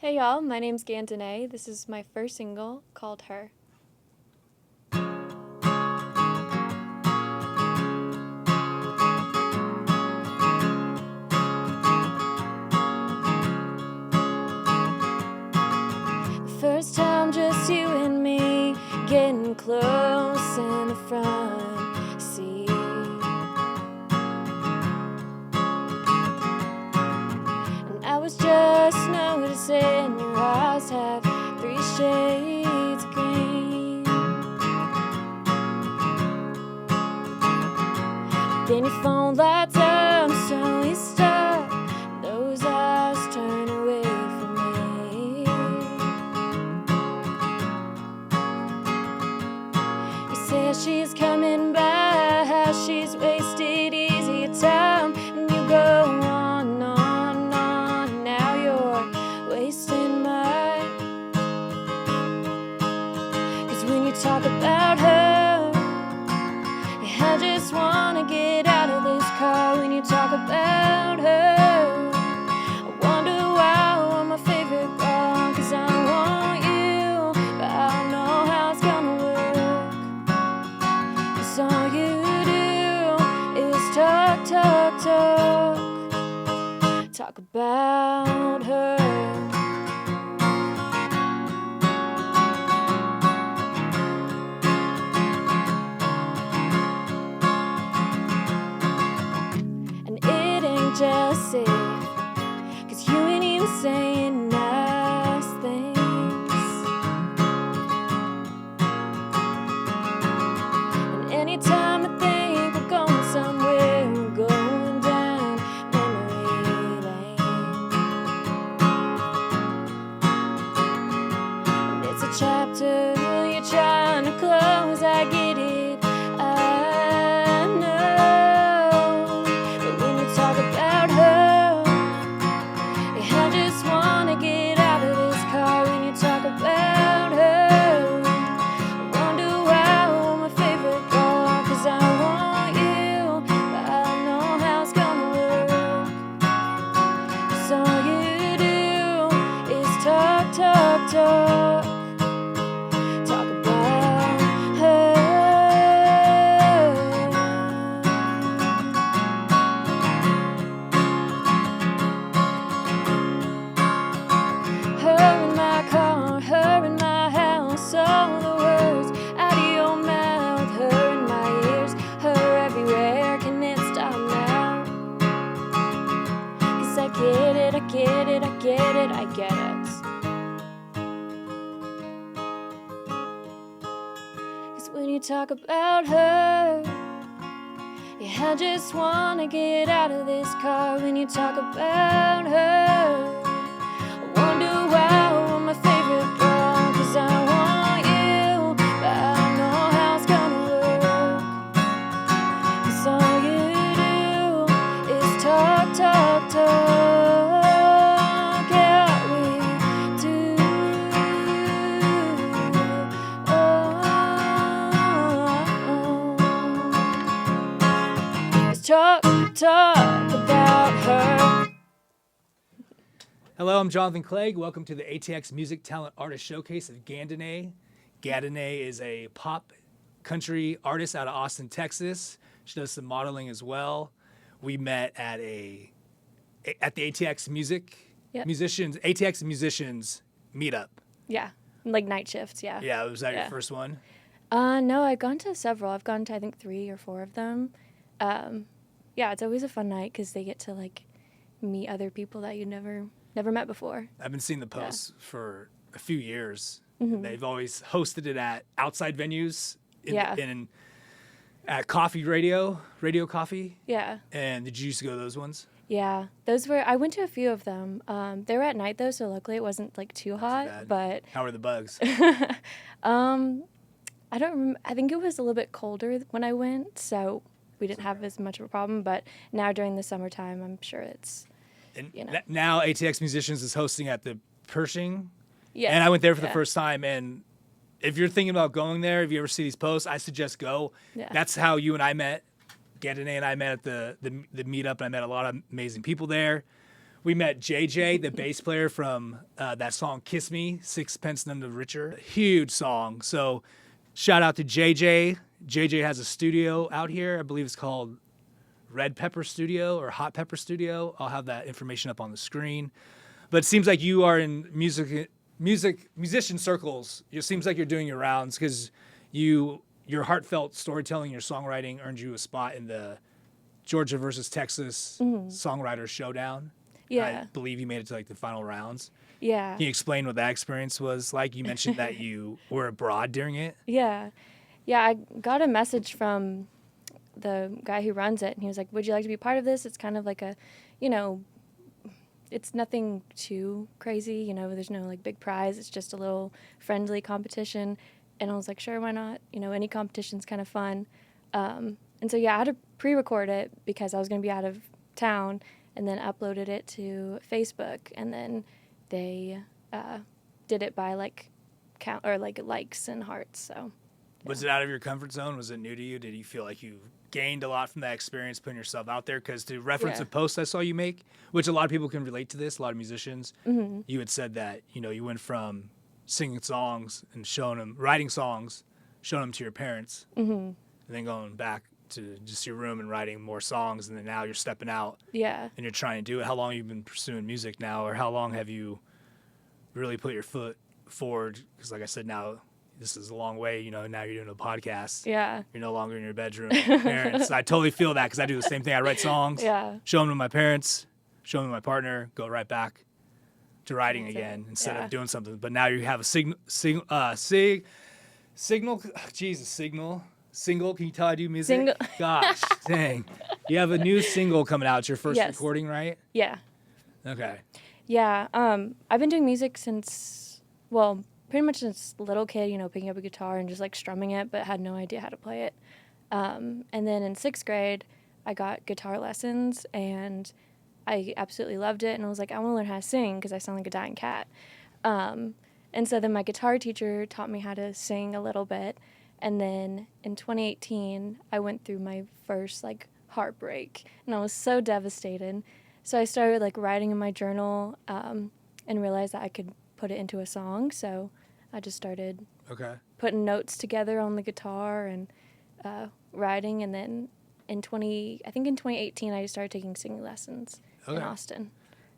Hey y'all, my name's Gandenae. This is my first single called Her. First time just you and me, getting close in the front seat. And I was just noticing your eyes have 3 shades of green. Then your phone lights up, so we stop. Those eyes turn away from me. You say she's coming back, she's wasted easy time, and you go on. Now you're wasting mine. 'Cause when you talk about her, I just wanna get out of this car. When you talk about her, I wonder why I'm my favorite girl. 'Cause I want you, but I don't know how it's gonna work. 'Cause all you do is talk about her. And it ain't just safe, 'cause you ain't even saying nice things. And anytime I think we're going somewhere, we're going down memory lane. And it's a chapter you're trying to close, I get it, I know. But when you talk about her, yeah, I just wanna get out of this car. When you talk about her, I wonder why I'm my favorite girl. 'Cause I want you, but I don't know how it's gonna work. 'Cause all you do is talk about her. Her in my car, her in my house, all the words out of your mouth. Her in my ears, her everywhere. Can it stop now? 'Cause I get it, I get it, I get it, I get it. 'Cause when you talk about her, yeah, I just wanna get out of this car. When you talk about her, I wonder why I'm my favorite girl. 'Cause I want you, but I don't know how it's gonna work. 'Cause all you do is talk, yeah, we do. Let's talk about her. Hello, I'm Jonathan Clegg. Welcome to the ATX Music Talent Artist Showcase of Gandenae. Gandenae is a pop country artist out of Austin, Texas. She does some modeling as well. We met at the ATX Yep. ATX musicians meetup. Yeah, like night shifts, yeah. Yeah, was that Yeah. your first one? No, I've gone to several. I've gone to, I think, 3 or 4 of them. Yeah, it's always a fun night because they get to, like, meet other people that you never met before. I've been seeing the posts for a few years. Mm-hmm. And they've always hosted it at outside venues Yeah. at Radio Coffee. Yeah. And did you used to go to those ones? Yeah, I went to a few of them. They were at night, though, so luckily it wasn't, like, too hot. bad. But How were the bugs? I think it was a little bit colder when I went, so we didn't have as much of a problem. But now during the summertime, I'm sure it's, And you know. now ATX Musicians is hosting at the Pershing. Yeah. And I went there for the Yeah. first time. And if you're thinking about going there, if you ever see these posts, I suggest go. Yeah. That's how you and I met. Gandenae and I met at the meetup, and I met a lot of amazing people there. We met JJ, the bass player from that song "Kiss Me," Sixpence None the Richer. Huge song. So, shout out to JJ. JJ has a studio out here. I believe it's called Red Pepper Studio or Hot Pepper Studio. I'll have that information up on the screen. But it seems like you are in musician circles. It seems like you're doing your rounds because your heartfelt storytelling, your songwriting earned you a spot in the Georgia versus Texas Songwriter Showdown. Yeah. I believe you made it to like the final rounds. Yeah. Can you explain what that experience was like? You mentioned that you were abroad during it. Yeah. Yeah, I got a message from the guy who runs it, and he was like, would you like to be part of this? It's kind of like a, it's nothing too crazy, there's no like big prize. It's just a little friendly competition. And I was like, sure, why not? Any competition's kind of fun. And so, yeah, I had to pre-record it because I was going to be out of town, and then uploaded it to Facebook, and then they did it by like count or like likes and hearts. So, was it out of your comfort zone? Was it new to you? Did you feel like you gained a lot from that experience putting yourself out there? Because to reference a post I saw you make, which a lot of people can relate to this, a lot of musicians, you had said that you went from singing songs and writing songs, showing them to your parents, and then going back to just your room and writing more songs, and then now you're stepping out and you're trying to do it. How long have you been pursuing music now, or how long have you really put your foot forward? Because like I said, now this is a long way, now you're doing a podcast. Yeah. You're no longer in your bedroom with your parents. I totally feel that because I do the same thing. I write songs, show them to my parents, show them to my partner, go right back to writing again instead of doing something. But now you have a single. Can you tell I do music? Single. Gosh, dang. You have a new single coming out. It's your first recording, right? Yeah. Okay. Yeah. I've been doing music since, pretty much since little kid, picking up a guitar and just like strumming it, but had no idea how to play it. And then in 6th grade, I got guitar lessons, and I absolutely loved it. And I was like, I want to learn how to sing because I sound like a dying cat. And so then my guitar teacher taught me how to sing a little bit. And then in 2018, I went through my first like heartbreak, and I was so devastated. So I started like writing in my journal, and realized that I could put it into a song. So I just started putting notes together on the guitar and writing. And then in 2018, I just started taking singing lessons in Austin.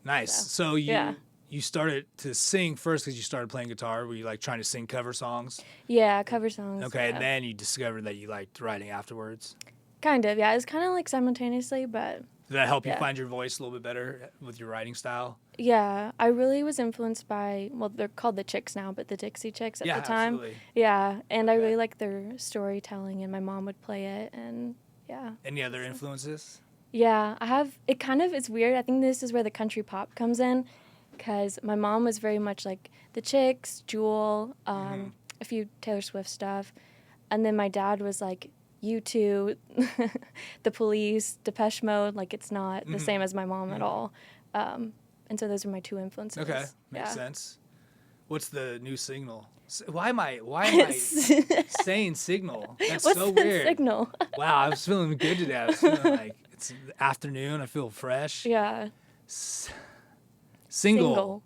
Nice. So you started to sing first because you started playing guitar. Were you like trying to sing cover songs? Yeah, cover songs. Okay, and then you discovered that you liked writing afterwards? Kind of, yeah. It was kind of like simultaneously, but... Did that help you find your voice a little bit better with your writing style? Yeah, I really was influenced by, they're called the Chicks now, but the Dixie Chicks at the time. Absolutely. Yeah, and I really liked their storytelling, and my mom would play it, and Any other influences? Yeah, I have, it's weird. I think this is where the country pop comes in, because my mom was very much like the Chicks, Jewel, a few Taylor Swift stuff. And then my dad was like U2, The Police, Depeche Mode. Like, it's not the same as my mom at all. And so those are my two influences. Okay, makes sense. What's the new single? Why am I saying signal? That's What's so the weird. signal? Wow, I was feeling good today. I was feeling like it's the afternoon. I feel fresh. Yeah. Single.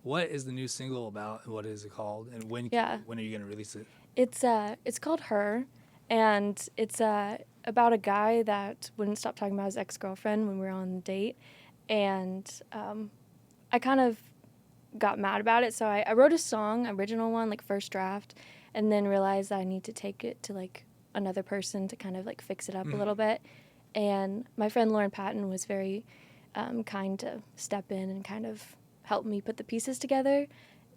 What is the new single about? What is it called? And when are you going to release it? It's called Her, and it's about a guy that wouldn't stop talking about his ex-girlfriend when we were on a date. And I kind of got mad about it, so I wrote a song, original one, like first draft, and then realized that I need to take it to like another person to kind of like fix it up a little bit. And my friend Lauren Patton was very kind to step in and kind of help me put the pieces together.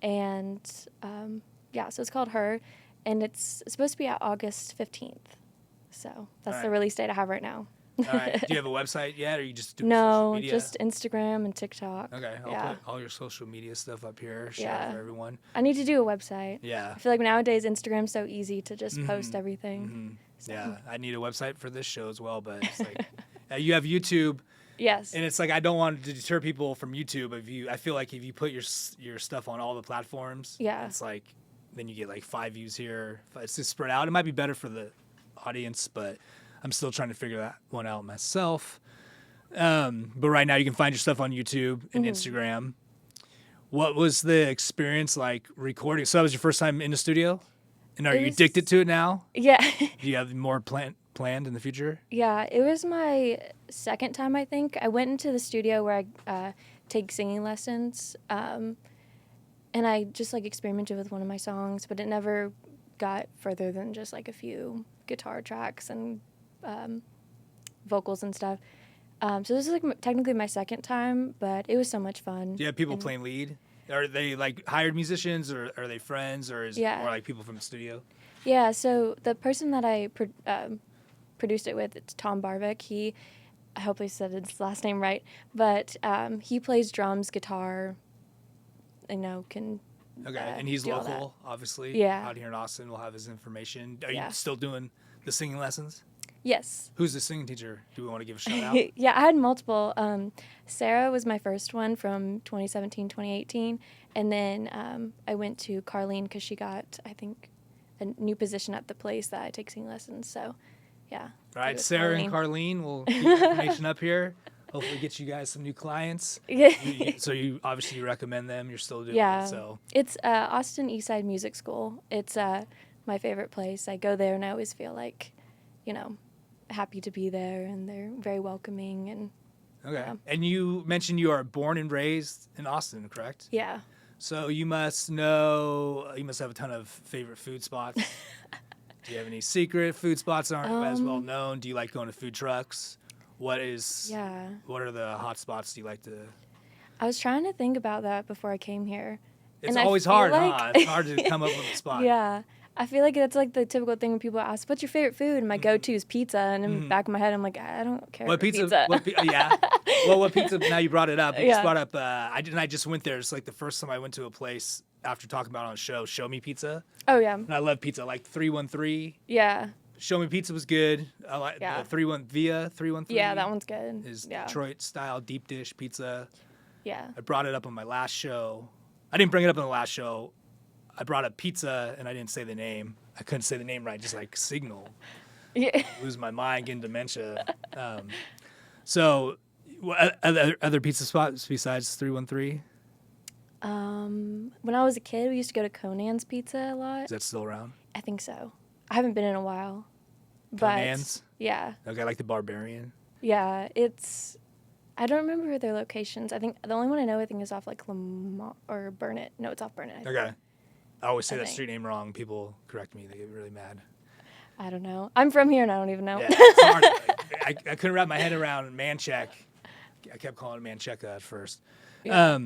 And so it's called Her, and it's supposed to be out August 15th. So that's the release date I have right now. All right. Do you have a website yet, or you just do social No, media? just Instagram and TikTok. Okay, I'll put all your social media stuff up here, share it for everyone. I need to do a website. Yeah. I feel like nowadays Instagram's so easy to just post everything. So. Yeah, I need a website for this show as well, but it's like you have YouTube. Yes. And it's like I don't want to deter people from YouTube. I feel like if you put your stuff on all the platforms, it's like then you get like 5 views here. It's just spread out. It might be better for the audience, but I'm still trying to figure that one out myself. But right now you can find your stuff on YouTube and Instagram. What was the experience like recording? So that was your first time in the studio? And are It you was- addicted to it now? Yeah. Do you have more planned in the future? Yeah, it was my second time, I think. I went into the studio where I take singing lessons, and I just like experimented with one of my songs, but it never got further than just like a few guitar tracks and vocals and stuff. So this is like technically my second time, but it was so much fun. Do you have people And- playing lead? Are they like hired musicians, or are they friends, or is it Yeah. more like people from the studio? Yeah, so the person that I produced it with, it's Tom Barvik. I hope I said his last name right, but he plays drums, guitar, can... Okay, and he's do all that. local, obviously. Yeah. Out here in Austin, we'll have his information. Are Yeah. you still doing the singing lessons? Yes. Who's the singing teacher? Do we want to give a shout out? Yeah, I had multiple. Sarah was my first one from 2017, 2018. And then I went to Carlene because she got, I think, a new position at the place that I take singing lessons. So, yeah. All right, it was Sarah and Carlene will keep the information up here. Hopefully get you guys some new clients. Yeah. So you obviously recommend them. You're still doing Yeah. it. So It's Austin Eastside Music School. It's my favorite place. I go there and I always feel like, happy to be there, and they're very welcoming. And okay. Yeah. And you mentioned you are born and raised in Austin, correct? yeah. So you must have a ton of favorite food spots. Do you have any secret food spots that aren't as well known? Do you like going to food trucks? What are the hot spots you like to? I was trying to think about that before I came here. It's And I always feel hard, like- huh? It's hard to come up with a spot. Yeah. I feel like that's like the typical thing when people ask, "What's your favorite food?" And my go-to is pizza. And in the back of my head, I'm like, I don't care. What for pizza? Yeah. Well, what pizza? Now you brought it up. You just Yeah. brought up. I just went there. It's like the first time I went to a place after talking about it on the show. Show Me Pizza. Oh yeah. And I love pizza. Like 313. Yeah. Show Me Pizza was good. I like Yeah. the 313. Yeah, that one's good. Is yeah. Detroit style deep dish pizza. Yeah. I brought it up on my last show. I didn't bring it up on the last show. I brought up pizza and I didn't say the name. I couldn't say the name right, just like signal. Yeah. Lose my mind, getting dementia. So, what other pizza spots besides 313? When I was a kid, we used to go to Conan's Pizza a lot. Is that still around? I think so. I haven't been in a while. But Conan's? yeah. Okay, I like the Barbarian. Yeah, I don't remember their locations. I think the only one I know is off like Lamont or Burnett. No, it's off Burnett. I think. Okay. I always say I that think. street name wrong. People correct me. They get really mad. I don't know. I'm from here and I don't even know. Yeah, it's hard. I couldn't wrap my head around Mancheck. I kept calling it Mancheka at first. Yeah.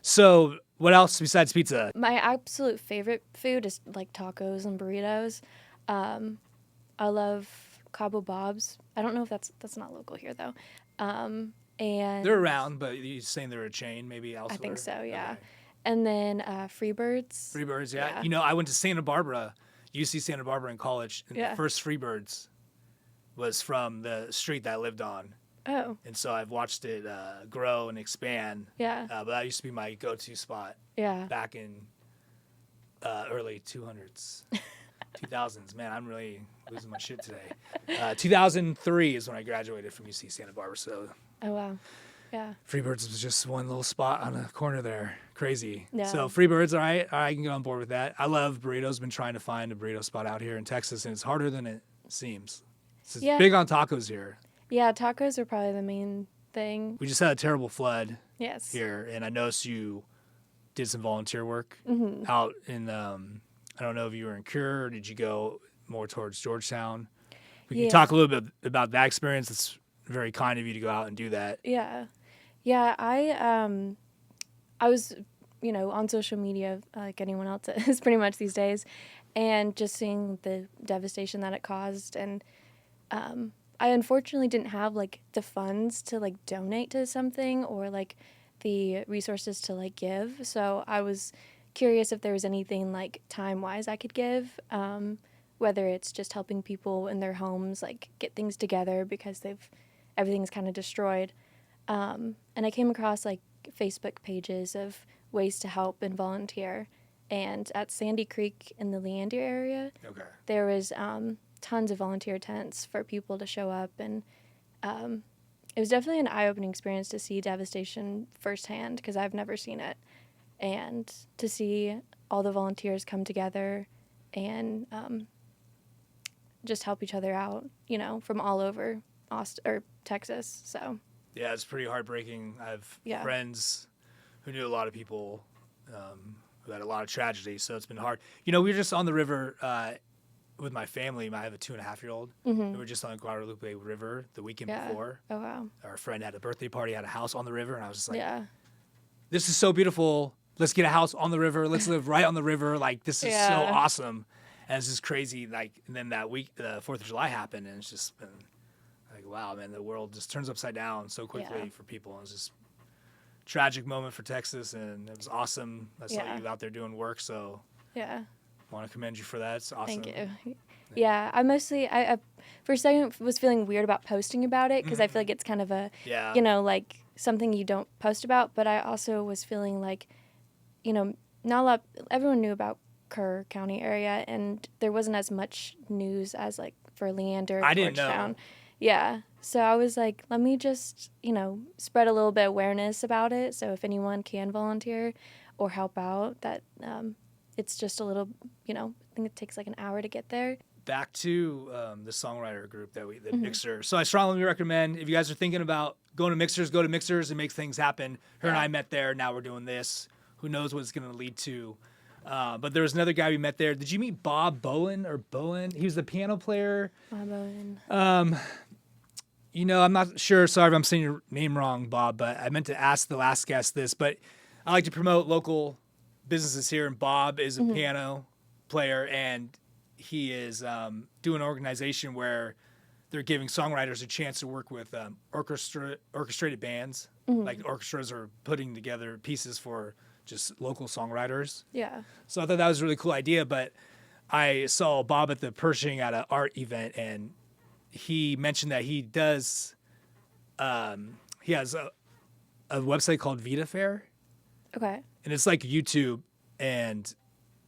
So what else besides pizza? My absolute favorite food is like tacos and burritos. I love Cabo Bob's. I don't know if that's not local here though. And They're around, but you're saying they're a chain, maybe elsewhere? I think so, yeah. Okay. And then Freebirds. Freebirds, yeah. Yeah. You know, I went to Santa Barbara, UC Santa Barbara in college, and Yeah. the first Freebirds was from the street that I lived on. Oh, And so I've watched it grow and expand. yeah, But that used to be my go-to spot yeah. back in early 200s, 2000s. Man, I'm really losing my shit today. 2003 is when I graduated from UC Santa Barbara. So Oh, wow. Yeah. Freebirds was just one little spot on a corner there. Crazy. Yeah. So Freebirds, all right, I can get on board with that. I love burritos. Been trying to find a burrito spot out here in Texas, and it's harder than it seems. It's Yeah. big on tacos here. Yeah, tacos are probably the main thing. We just had a terrible flood Yes. here, and I noticed you did some volunteer work Mm-hmm. out in. I don't know if you were in Cure or did you go more towards Georgetown. We can Yeah. talk a little bit about that experience. It's very kind of you to go out and do that. Yeah. Yeah, I was, on social media like anyone else is pretty much these days, and just seeing the devastation that it caused, and I unfortunately didn't have like the funds to like donate to something or like the resources to like give. So I was curious if there was anything like time-wise I could give, whether it's just helping people in their homes like get things together because everything's kind of destroyed. And I came across like Facebook pages of ways to help and volunteer. And at Sandy Creek in the Leander area, Okay. there was tons of volunteer tents for people to show up and it was definitely an eye-opening experience to see devastation firsthand because I've never seen it, and to see all the volunteers come together and just help each other out, from all over Austin or Texas. So Yeah, it's pretty heartbreaking. I have friends who knew a lot of people who had a lot of tragedy, so it's been hard. We were just on the river with my family. I have a 2.5-year-old. We were just on the Guadalupe River the weekend before. Oh, wow. Our friend had a birthday party, had a house on the river, and I was just like, Yeah. this is so beautiful. Let's get a house on the river. Let's live right on the river. Like, this is so awesome. And it's just crazy. Like, and then that week, the 4th of July happened, and it's just been like, wow, man, the world just turns upside down so quickly for people. And it's just a tragic moment for Texas, and it was awesome. I saw you out there doing work, so yeah. want to commend you for that. It's awesome. Thank you. Yeah, I for a second was feeling weird about posting about it because I feel like it's kind of a, like something you don't post about. But I also was feeling like, not everyone knew about Kerr County area, and there wasn't as much news as like for Leander, I didn't Georgetown. know. Yeah, so I was like, let me just, spread a little bit of awareness about it. So if anyone can volunteer or help out, that it's just a little, I think it takes like an hour to get there. Back to the songwriter group the Mixer. So I strongly recommend, if you guys are thinking about going to Mixers, go to Mixers and make things happen. Her and I met there. Now we're doing this. Who knows what it's going to lead to. But there was another guy we met there. Did you meet Bob Bowen or Bowen? He was the piano player. Bob Bowen. I'm not sure. Sorry if I'm saying your name wrong, Bob, but I meant to ask the last guest this. But I like to promote local businesses here, and Bob is a piano player, and he is doing an organization where they're giving songwriters a chance to work with orchestrated bands. Like orchestras are putting together pieces for just local songwriters. Yeah. So I thought that was a really cool idea, but I saw Bob at the Pershing at an art event, and he mentioned that he does, he has a website called Vita Fair. Okay. And it's like YouTube, and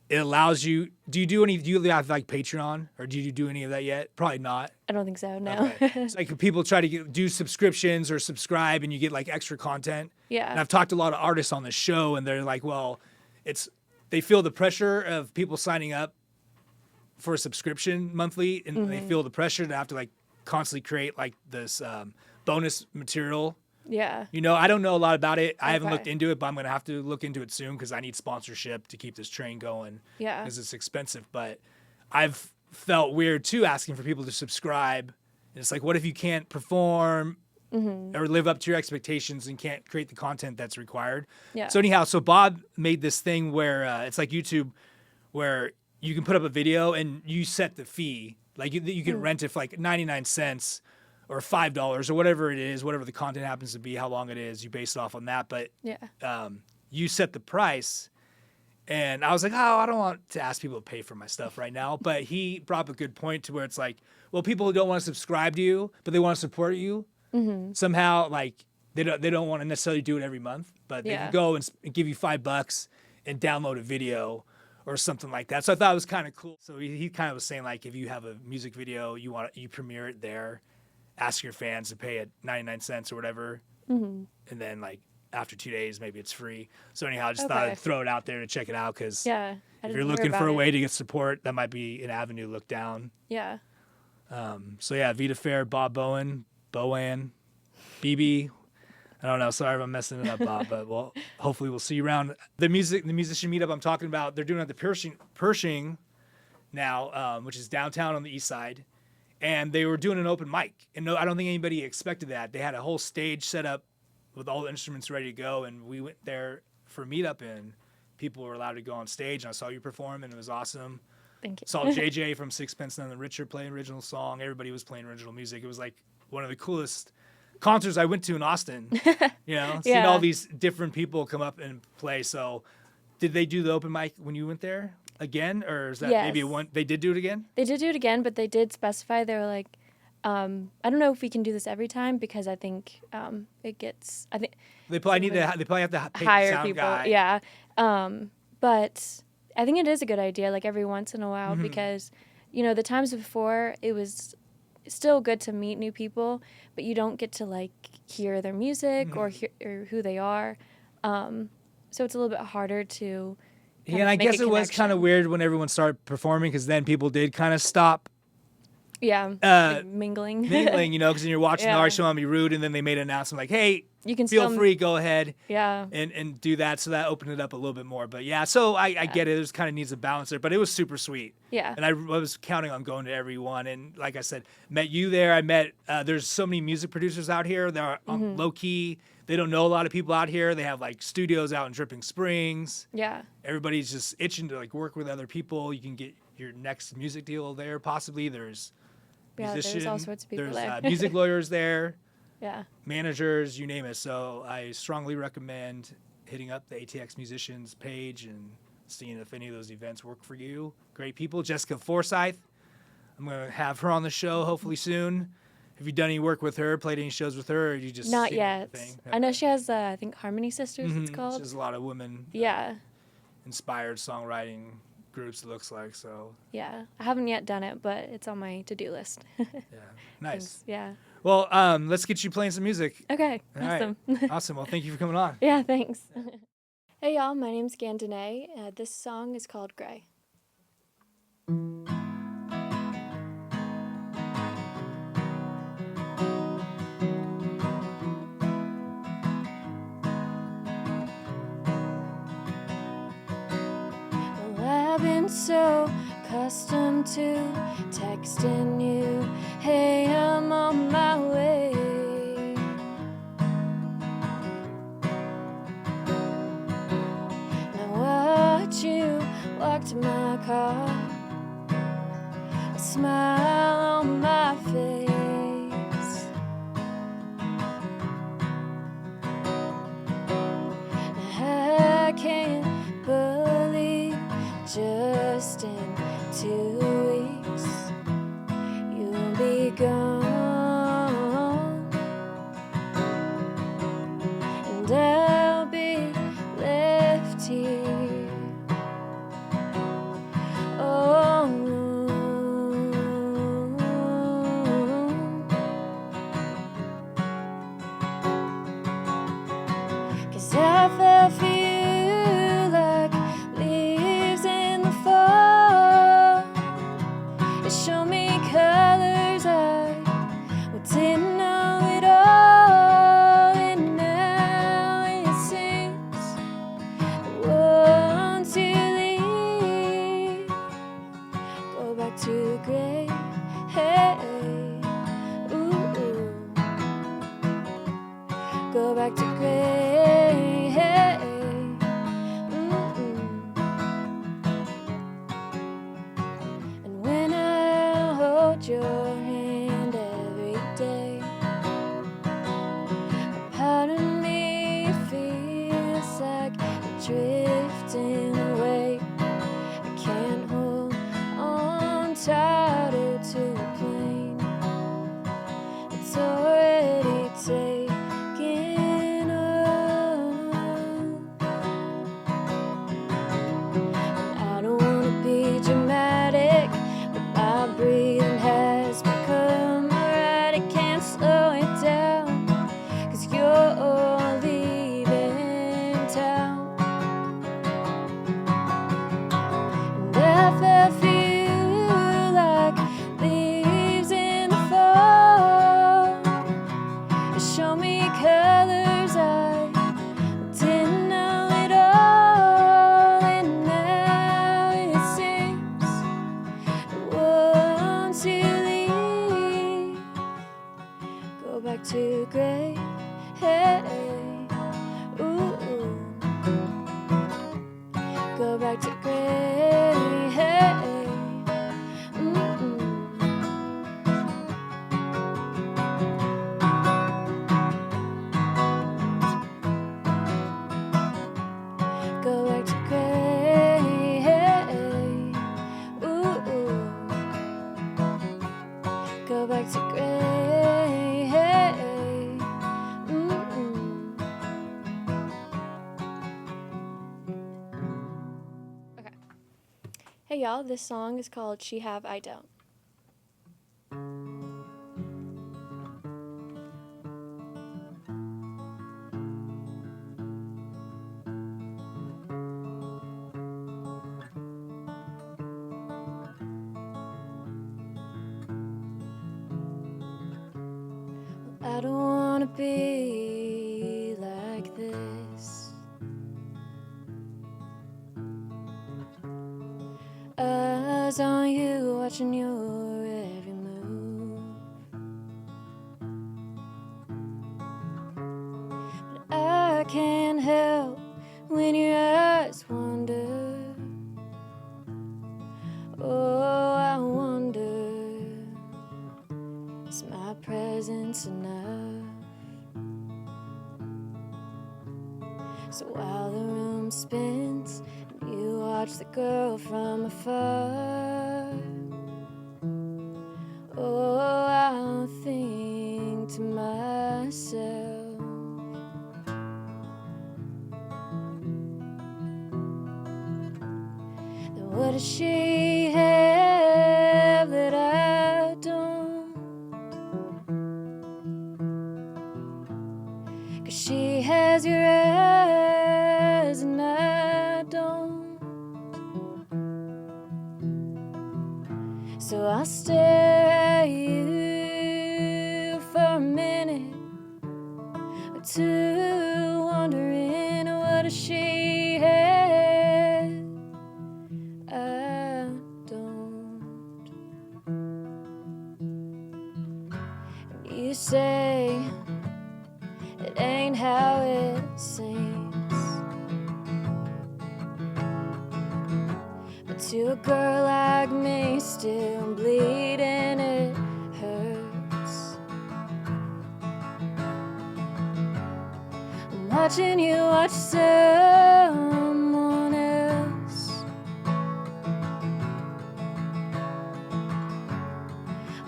it allows you, do you have like Patreon, or do you do any of that yet? Probably not. I don't think so, no. Okay. It's like people try to do subscriptions or subscribe, and you get like extra content. Yeah. And I've talked to a lot of artists on the show, and they're like, well, they feel the pressure of people signing up for a subscription monthly, and they feel the pressure to have to like constantly create like this bonus material. Yeah. I don't know a lot about it. I haven't Okay. looked into it, but I'm going to have to look into it soon because I need sponsorship to keep this train going. Yeah. Because it's expensive. But I've felt weird too asking for people to subscribe. And it's like, what if you can't perform or live up to your expectations and can't create the content that's required? Yeah. So anyhow, Bob made this thing where it's like YouTube, where you can put up a video and you set the fee. Like you can rent it for like 99 cents or $5 or whatever it is, whatever the content happens to be, how long it is, you base it off on that. But you set the price. And I was like, I don't want to ask people to pay for my stuff right now. But he brought up a good point to where it's like, well, people who don't want to subscribe to you, but they want to support you, somehow, like, they don't want to necessarily do it every month, but they can go and give you $5 and download a video or something like that. So I thought it was kind of cool. So he kind of was saying, like, if you have a music video, you premiere it there, ask your fans to pay it 99 cents or whatever, and then like after 2 days maybe it's free. So anyhow, I just thought I'd throw it out there to check it out, because if you're looking for a way to get support, that might be an avenue to look down. Yeah. So yeah, Vita Fair, Bob Bowen, BB. I don't know. Sorry if I'm messing it up, Bob, but hopefully we'll see you around. The musician meetup I'm talking about, they're doing it at the Pershing now, which is downtown on the east side. And they were doing an open mic. And no, I don't think anybody expected that. They had a whole stage set up with all the instruments ready to go. And we went there for a meetup, and people were allowed to go on stage. And I saw you perform, and it was awesome. Thank you. Saw JJ from Sixpence None the Richer play an original song. Everybody was playing original music. It was like one of the coolest concerts I went to in Austin. Seeing all these different people come up and play. So did they do the open mic when you went there again, or is that maybe they did do it again? They did do it again, but they did specify, they were like, I don't know if we can do this every time, because I think it gets, I think they probably have to pay hire the sound people. guy. Yeah. But I think it is a good idea, like every once in a while, because, the times before it was still good to meet new people, but you don't get to like hear their music or who they are. So it's a little bit harder to. Yeah, and I guess it was kind of weird when everyone started performing because then people did kind of stop Yeah, like mingling. mingling, you know, because you're watching the art show and be rude, and then they made an announcement like, "Hey, you can feel free, go ahead, yeah, and do that." So that opened it up a little bit more. But yeah, so I get it. There's kind of needs a balance there, but it was super sweet. Yeah, and I was counting on going to every one. And like I said, met you there. I met. There's so many music producers out here. They're low key. They don't know a lot of people out here. They have like studios out in Dripping Springs. Yeah, everybody's just itching to like work with other people. You can get your next music deal there. Possibly there's. There's all sorts of people there. There's music lawyers there, managers, you name it. So I strongly recommend hitting up the ATX Musicians page and seeing if any of those events work for you. Great people. Jessica Forsyth, I'm going to have her on the show hopefully soon. Have you done any work with her, played any shows with her, or you just Not yet. I know she has, I think, Harmony Sisters, it's called. She has a lot of women inspired songwriting groups, it looks like. So yeah, I haven't yet done it, but it's on my to-do list. Yeah, nice. Thanks. Yeah. Well, let's get you playing some music. Okay, All awesome. Right. Awesome. Well, thank you for coming on. Yeah, thanks. Hey y'all, my name's Gandenae. This song is called Gray. I've been so accustomed to texting you, hey, I'm on my way. Now watch you walk to my car, a smile on my face. I can't believe just in 2 weeks you'll be gone, and I'll be left here alone. 'Cause I fell for you like leaves in the fall. It showed me colors I didn't know it all, and now it seems I want to leave, go back to gray. Hey, ooh, go back to gray. Hey, and when I hold your hand every day, a part of me feels like drifting away. I can't hold on tighter to a plane. It's already taken off. And I don't wanna be dramatic, but my breathing has become erratic. Can't slow it down, 'cause you're leaving town. And I fell for you like leaves in the fall. Show me colors I didn't know it all, and now it seems I want to leave, go back to gray. Hey, ooh, go back to gray. Hey, go back to gray. Hey, ooh, go back to gray. Hey, okay. Hey y'all, this song is called She Have I Don't. don't wanna be like this. Eyes on you, watching your every move. But I can't help when your eyes wander. Oh, I wonder, is my presence enough? So while the room spins and you watch the girl from afar, oh, I'll think to myself, then what does she have that I don't? 'Cause she has your eyes and I don't. So I'll stare at you for a minute or two, wondering what does she have I don't. And you say it ain't how it seems, but to a girl like me, still bleeding, it hurts. I'm watching you watch someone else.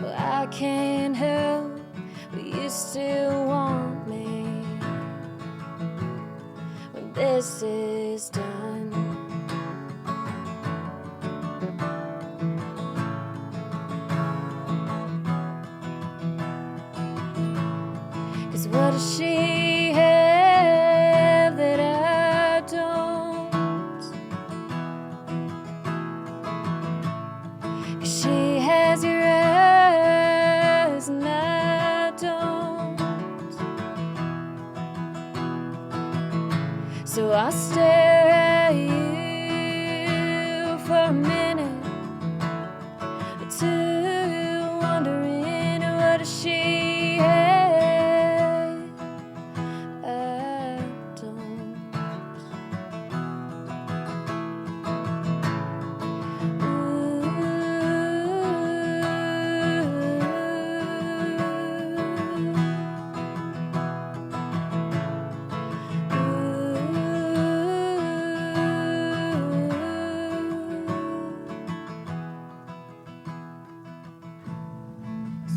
Well, I can't help, but you still want me when this is done. 'Cause what does she have that I don't? 'Cause she has your eyes and I don't. So I'll stare at you for a minute or two, wondering what does she have I don't.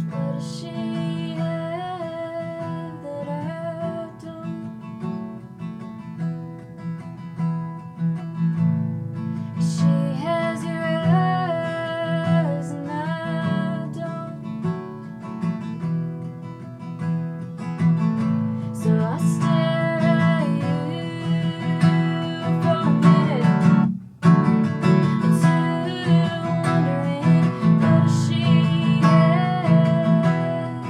What does she have that I don't? She has your eyes and I don't. So I stare at you for a minute or two, wondering what does she have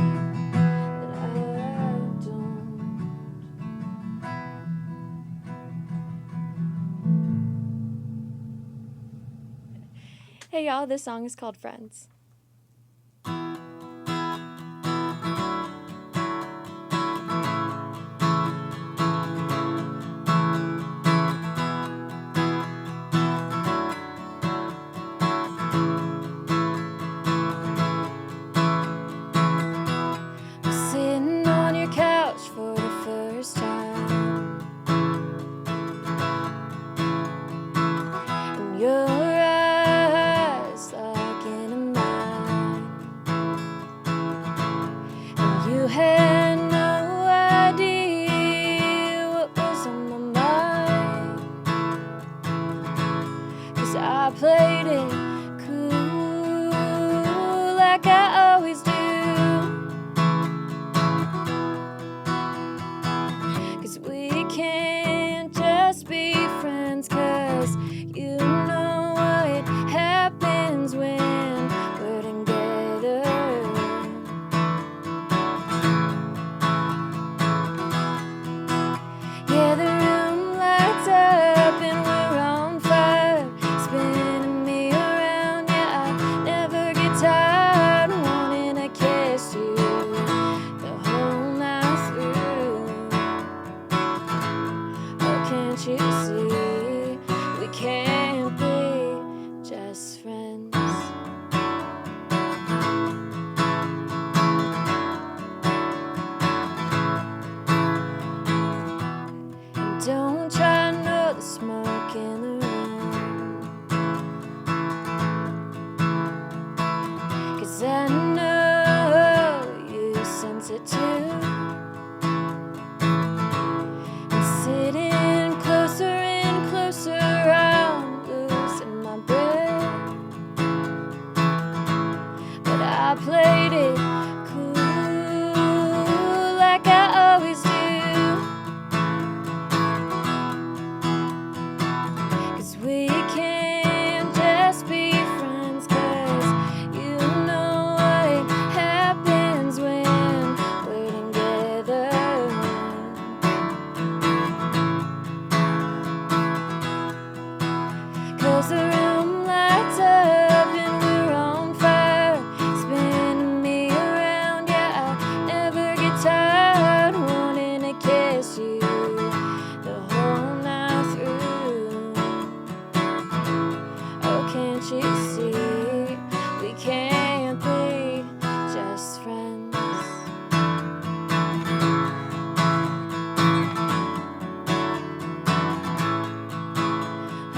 that I don't. Hey y'all, this song is called Friends. I'm sitting on your couch for the first time, and your eyes lock into mine, and you had no idea what was on my mind, 'cause I played it cool like I always do. 'Cause we can't just be friends, 'cause you know what happens when we're together. 'Cause the room lights up and we're on fire, spinning me around. Yeah, I never get tired wanting to kiss you the whole night through. Oh, can't you see we can't be just friends?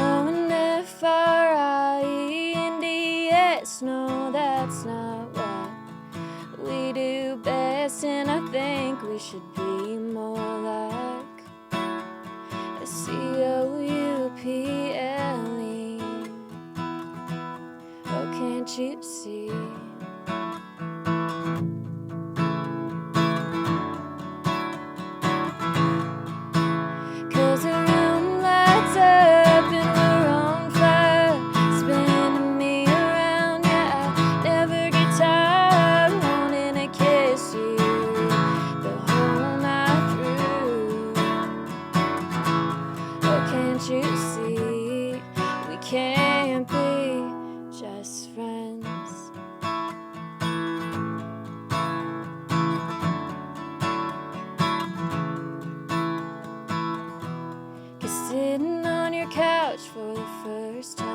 Oh, and F-R-I-E-N-D-S, no, that's not what we do best, and I think we should be more like a C-O-U-P-L-E. Oh, can't you see? Cause the room lights up and we're on fire, spinning me around. Yeah, I never get tired wanting to kiss you the whole night through. Oh, can't you see we can't be just friends? Cause sitting on your couch for the first time